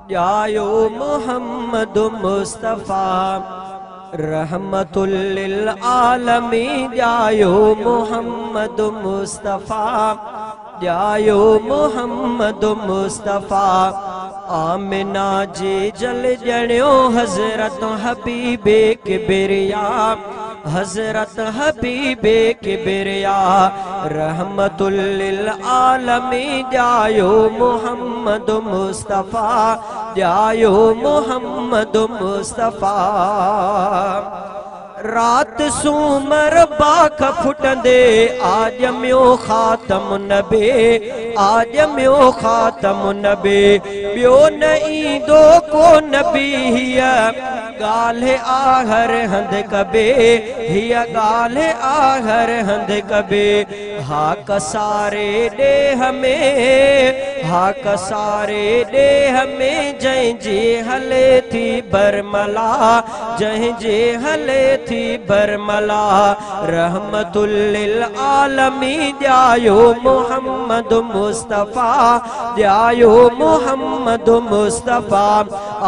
ॼायो मोहम्मद मुस्तफ़ा रहमतुल लिल आलमीन। ॼायो मोहम्मद मुस्तफ़ा ॼायो मोहम्मद मुस्तफ़ा। आमिना जी जल ॼणियो हज़रत हबीबे किबरिया हज़रत हबीबे किबरिया रहमतुल लिल आलमीन। ॼायो मोहम्मद मुस्तफ़ा ॼायो मोहम्मद मुस्तफ़ा। रात सूमर बाख फुटंदे आजम्यो खातम नबी आजम्यो खातम नबी। ॿियो न ईंदो को नबी हीअ ॻाल्हि आहर हंध कबे हीअ ॻाल्हि आहर हंध कबे। हा कसारे ॾेह में हा कसारे ॾेह में जंहिंजी हले थी बरमला जंहिंजी हले थी बरमला रहमतुल लिल आलमीन। ॼायो मोहम्मद मुस्तफ़ा ॼायो मोहम्मद मुस्तफ़ा।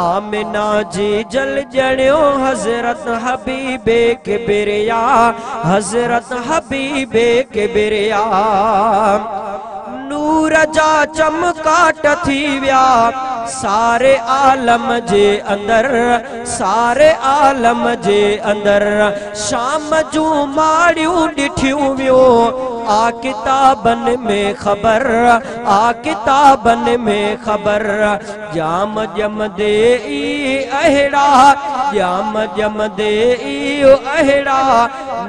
आमिना जी जल ॼणियो हज़रत हबीबे किबरिया हज़रत हबीबे किबरिया। नूर जा चमकाट थी विया सारे आलम जे अंदर सारे आलम जे अंदर। शाम जूं माड़ियूं ॾिठियूं वियो आ किताबन में ख़बर आ किताबन में ख़बर। जाम ॼमदे ई अहिड़ा जाम ॼमदे इहो अहिड़ा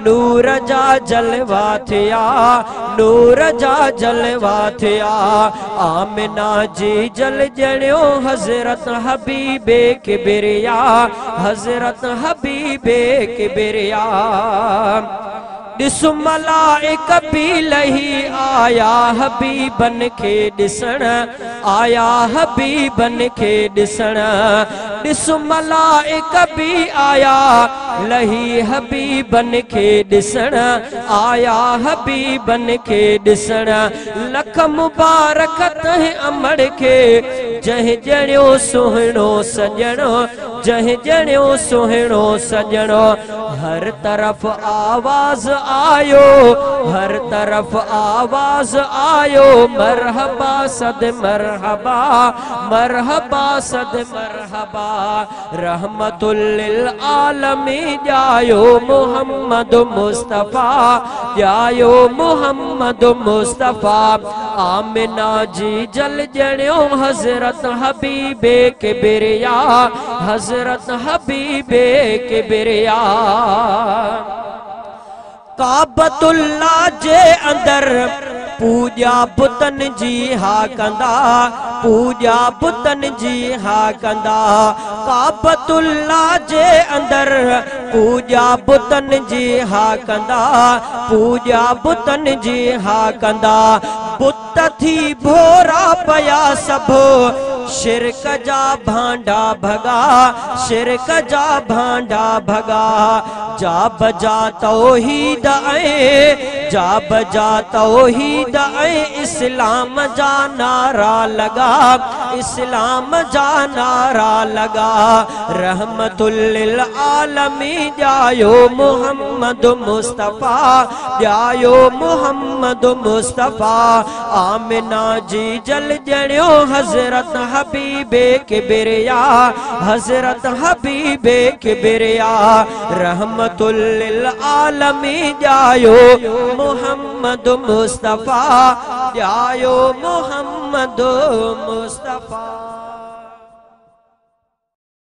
नूर जा जलवा थिया नूर जा जलवा थिया। आमिना जी जल ॼणियो हज़रत हबीबे किबरिया हज़रत हबीबे किबरिया। ॾिस मलाइक भी लही आया हबीबन खे ॾिसण आया हबीबन खे ॾिसण। ॾिस मलाइक भी आया लही हबीबन खे ॾिसण आया हबीबन खे ॾिसण। लख मुबारक तह अमड़ खे जंहिं ॼणियो सुहिणो सॼणो जंहिं ॼणियो सुहिणो सॼणो। हर तरफ आवाज़ आयो हर तरफ आवाज़ आयो मरहबा सद मरहबा मरहबा सद मरहबा। रहमतुल लिल आलमीन। ॼायो मोहम्मद मुस्तफ़ा ॼायो मोहम्मद मुस्तफ़ा। आमिना जी जल ॼणियो हज़रत हबीबे किबरिया हज़रत हबीबे किबरिया। काबतुल्ला जे अंदर पूजा बुतन जी हा कंदा पूजा बुतन जी हा कंदा। काबतुल्ला जे अंदर पूजा बुतन जी हा कंदा पूजा बुतन जी हा कंदा। बुत थी भोरा पया सभु शिरक जा भांडा भगा शिरक जा भांडा भगा। जा बजा तौहीद जा बजा तौहीद इस्लाम जा नारा लगा इस्लाम जा नारा लगा। रहमतुल लिल आलमीन। ॼायो मोहम्मद मुस्तफ़ा ॼायो मोहम्मद मुस्तफ़ा। आमिना जी जल ॼणियो हज़रत हबीबे किबरिया हज़रत हबीबे किबरिया रहमतुल लिल आलमीन। ॼायो मोहम्मद मुस्तफ़ा ॼायो मोहम्मद मुस्तफ़ा।